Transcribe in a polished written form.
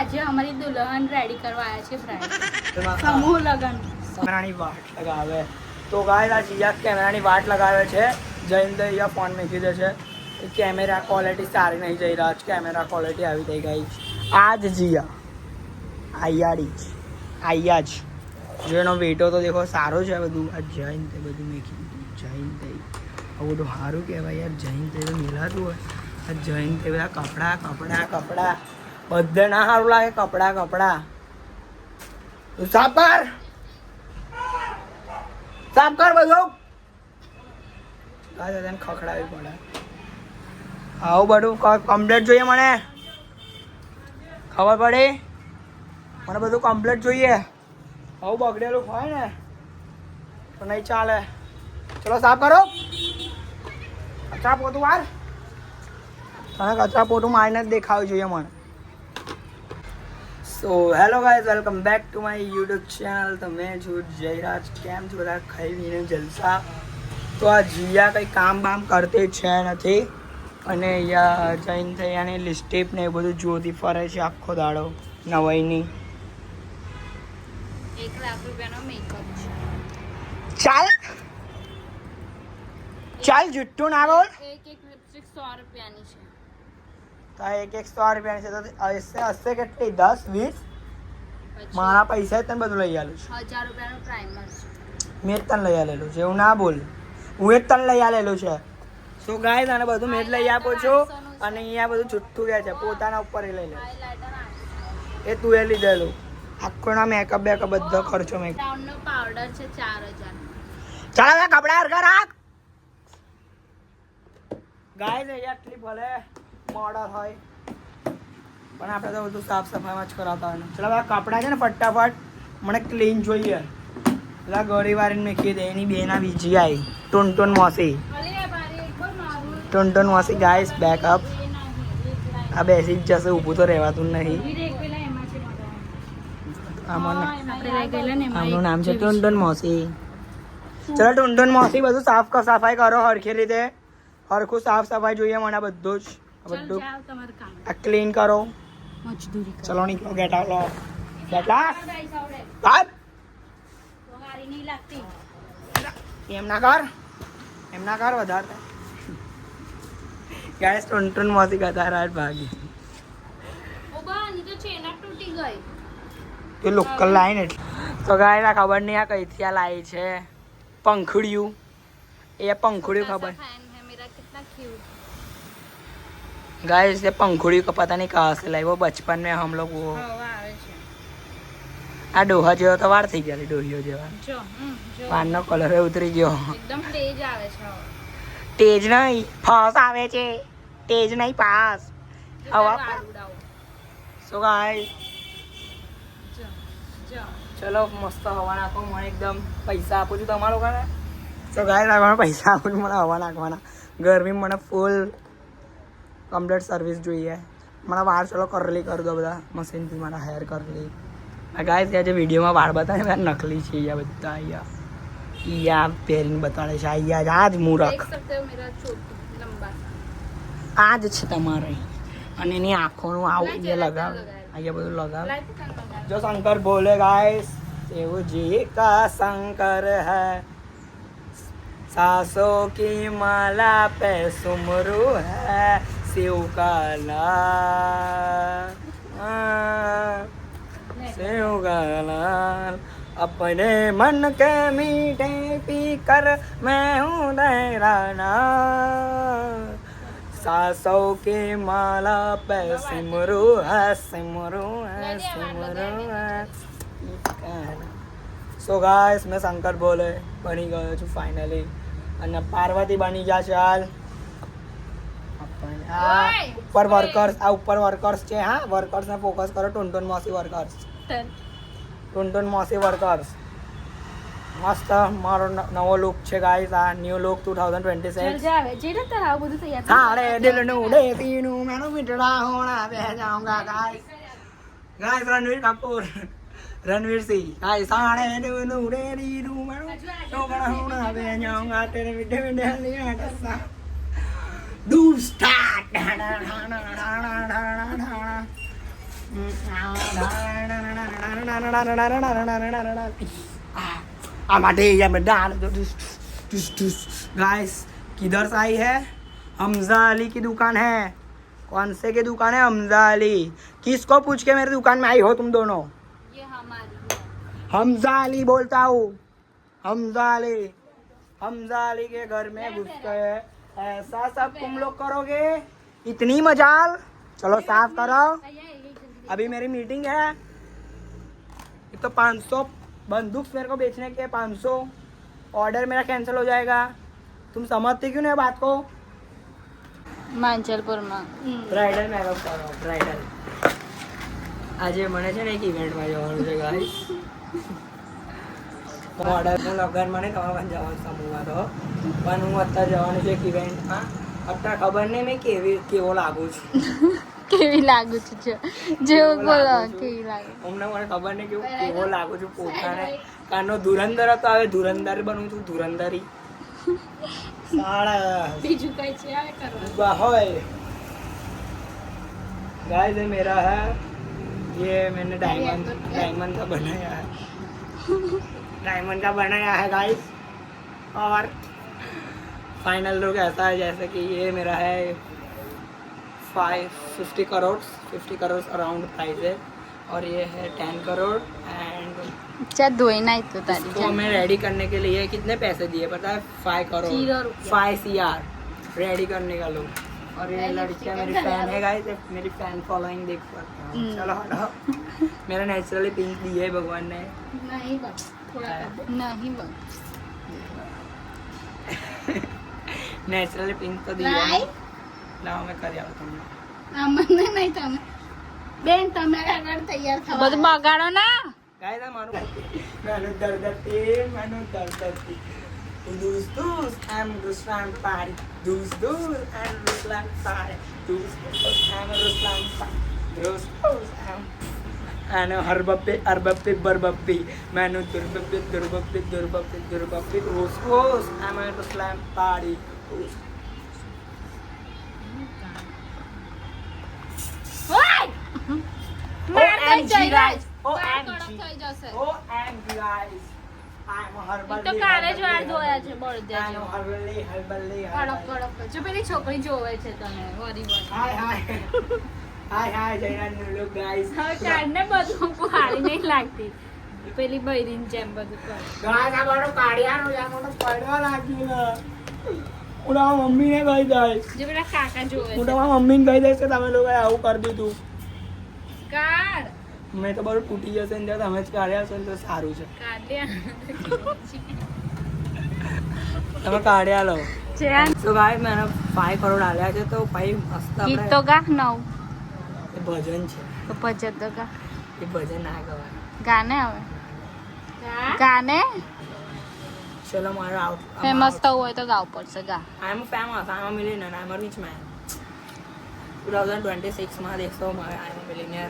આજે અમારી દુલ્હન રેડી કરવા આવ્યા છે ફ્રેન્ડ સમૂહ લગન કેમેરાની વાટ લગાવે તો ગાઈસ આ જીયા કેમેરાની વાટ લગાવે છે જઈને અહીંયા ફોન મૂકી દે છે કેમેરા ક્વોલિટી સારી નહીં જઈ રહ્યા છે કેમેરા ક્વોલિટી આવી થઈ ગઈ આ જ જીયા આયા જ જેનો વેટો તો દેખો સારો છે બધું આ જૈન તે બધું મેકી દીધું જૈન થઈ આ બધું સારું કહેવાય યાર જૈન તે તો મિલાતું હોય આ જૈન તે બધા કપડા બધે ના સારું લાગે કપડા તું સાફ કર બધું તને ખખડાવી પડે આવું બધું કમ્પ્લેટ જોઈએ મને ખબર પડી મને બધું કમ્પ્લેટ જોઈએ આવું બગડેલું હોય ને તો નહીં ચાલે ચલો સાફ કરો કચરા પોતું વાર તને કચરા પોતું મારીને જ દેખાવું જોઈએ મને so hello guys welcome back to my YouTube channel તો મેં છું જયરાજ કેમ છો બધા ખાઈ પીને જલસા તો આ જીયા કંઈ કામ બામ કરતી છે નથી અને અહીંયા જઈને થઈ અને લિપસ્ટિક ને એ બધું જોતી ફરે છે આખો દાડો નવાઈની 1 લાખ રૂપિયાનો મેકઅપ છે ચાલ જુઠ્ઠું ના બોલ એક લિપસ્ટિક 100 રૂપિયાની છે તો એક 100 રૂપિયાની છે તો હશે કેટલી 10 20 મારા પૈસા તને બધું લઈ આવેલું છે 1000 રૂપિયાનું પ્રાઇમર છે મેં જ તને લઈ આવેલું છે એવું ના બોલ હું જ તને લઈ આવેલું છે સો ગાઈઝ આને બધું મેં જ લઈ આપું છું અને અહીંયા બધું જુઠ્ઠું રહે છે પોતાના ઉપર એ લઈ લે એ તું એ લીધેલું આખોના મેકઅપ બેકઅપ બધો ખર્ચો મેકઅપ બ્રાઉનનો પાવડર છે 4000 ચાલ હવે કપડા હરખા રાખ ગાઈઝ અહીંયા આટલી ભલે મોડર હોય પણ આપણે તો બધું સાફ સફાઈમાં જ કરાવતા હોય ચાલો હવે કપડાં છે ને ફટાફટ મને ક્લીન જોઈએ પેલા ગળી વારીને મેકી દે એની બેના બીજી આવી ટુનટુન મોસી ગાઈસ બેકઅપ આ બેસી જ જશે ઊભું તો રહેવાતું નહીં આમનું નામ છે ટુનટુન મોસી ચલો ટુનટુન મોસી બધું સફાઈ કરો હરખી રીતે હરખું સાફ સફાઈ જોઈએ મને બધું જ બધું આ ક્લીન કરો ચલો નીકળો ગેટ આઉટ લો એમ ના કર વધારે ગાઈસ ટુનટુન મોસી કતા રાત ભાગી તે લોકલ લાઈન એટલે તો ગાય ના ખબર નહીં આ કઈથી આ લાઈ છે પંખુડિયું એ પંખુડિયું ખબર गाइस ये पंखुड़ी को पता नहीं कहाँ से लाई वो बचपन में हम लोग वो आ डोहा जो तो वार थी गया डोहियो जेवा पान नो कलर उतरी गयो एकदम तेज आवे છે तेज नहीं फास आवे છે तेज नहीं पास हवा सो गाइस चलो मस्त हवा नाखो मैं एकदम पैसा आपू છું તમારો કાને સો ગાઈસ આ મને પૈસા આપું છું મને હવા નાખવાના ગરમી મને ફૂલ કમ્પ્લીટ સર્વિસ જોઈએ મારા વાળ ચલો કરલી કરી દો બધા મશીનથી મારા હેર કરલી આ ગાઈસ ત્યાં જે વિડીયોમાં વાળ બતાવે મેં નકલી છે અહીંયા બધા અહીંયા પહેરીને બતાડે છે અહીંયા આ જ મૂરખ આ જ છે તમારે અને એની આંખોનું આવું એ લગાવ અહીંયા બધું લગાવ જો શંકર બોલે ગાઈસ એવું જી કા શંકર હૈ सासों की माला पे सुमरू है शिव का लाल शिव का लाल अपने मन के मीठे पी कर मैं हूँ दहराना सासों की माला पे सिमरू है सो गाइस मैं शंकर बोले बनी गयो છું ફાઇનલી અને પાર્વતી બની જા ચાલ ઉપર વર્કર્સ છે હા વર્કર્સ ને ફોકસ કરો ટુનટુન મોસી વર્કર્સ મસ્ત મારો નવો લુક છે ગાઈસ આ ન્યુ લુક 2026 સાડે દિલ નું દેતીનું મેનો મિટડા હોણા બે જાઉંગા ગાઈસ रणवीर सिंह आई साड़े नु रे रू मनो तो बड़ा होना बे जाऊंगा तेरे मिठे मिठे लिया कसा डू स्टार्ट गाइस किधर से आई है? हमजा अली की दुकान है। कौन से की दुकान है? हमजा अली। किसको पूछ के मेरी दुकान में आई हो तुम दोनों? ये हमारी है। हमजा अली बोलता हूँ, हमजा अली। हमजा अली के घर में घुस गए। ऐसा सब तुम लोग करोगे? इतनी मजाल। चलो साफ करो, अभी मेरी मीटिंग है। एक तो 500 बंदूक मेरे को बेचने के, 500 ऑर्डर मेरा कैंसिल हो जाएगा। तुम समझते क्यों नहीं बात को? માંજલપુર માં બ્રાઇડલ મેકઅપ કરો, બ્રાઇડલ। આજે મને છે ને એક ઇવેન્ટમાં જવાનું છે ગાઈસ। ઓર્ડરનું લગન મને તમારા જવાનું સમૂહમાં તો, પણ હું અત્યારે જવાનું છું એક ઇવેન્ટમાં। અત્યારે ખબર નહીં મેં કેવો લાગુ છું। કેવી લાગુ છું જેવું બોલો કેવી લાગે હમણાં મને ખબર નહીં કેવો લાગુ છું પોતાને। કારનો ધુરંધર હતો, હવે ધુરંધર બનું છું, ધુરંધરી। બીજું કઈ છે આવે કરવા बाहोय गाइस, ये मेरा है, ये मैंने डायमंड का बनाया है, डायमंड का बनाया है गाइस। और फाइनल लुक ऐसा है जैसे कि ये मेरा है 50 करोड़ अराउंड प्राइस है। और ये है 10 करोड़। एंड ચાલ ધોઈ નાય તો તારી इसको हमें रेडी करने के लिए कितने पैसे दिए पता है? 5 करोड़, 5 CR रेडी करने का लोग। और ये लड़कियां मेरी फैन है गाइस, मेरी फैन फॉलोइंग देख सकते हो। चलो हटाओ। मेरा नेचुरली पिंक दिए है भगवान ने। નહીં બસ થોડા નહીં બસ नेचुरली पिंक तो दिए है। लाओ मैं कर आऊं तुमने। મને નહીં તમે બેન તમે આગળ તૈયાર થવા બધું બગાડો ના गाइस मानो मैंने दर्दती दूस I'm Ruslan Pari, दूस I'm Ruslan Pari, दूस I'm Ruslan Pari, दूस I'm أنا हरबप्पी बरबप्पी मैंने दुर्बप्पी रूस I'm Ruslan Pari। OMG guys, OMG guys, I'm Harbali। તો કાલે જ વાર ધોયા છે બોલ દે I'm Harbali। કડક જો પેલી છોકરી જોવે છે તમે વરી વરી હાય જયરાજ નું લુક ગાઈસ। હવે કાઢને બધું હારી નહીં લાગતી પેલી બૈરીન જેમ બધું કર ગાઈસ આ બધું કાઢ્યાનું છે, આ બધું પડવા લાગ્યું છે। ઉડા મમ્મીને કહી દઈશ, જો પેલા કાકા જોવે છે ઉડા મમ્મીને કહી દઈશ કે તમે લોકોએ આવું કરી દીધું। કાઢ મેં તો બધું તૂટી જશે ને તમે જ કાઢ્યા છો ને તો સારું છે। તમે કાઢ્યા લો। તો ગાઈસ मैंने 5 करोड़ डाला છે તો ભાઈ મસ્ત ગીત આપણે તો ગા નવ એ ભજન છે, તો ભજન તો ગા એ ભજન ના ગવાય। ગાને હવે ગાને ચલો મારો ફેમસ થવું હોય તો ગાવું પડશે ગા। I am famous, I am a millionaire, I am a rich man. 2026 માં દેખો आई एम अ मिलियनर।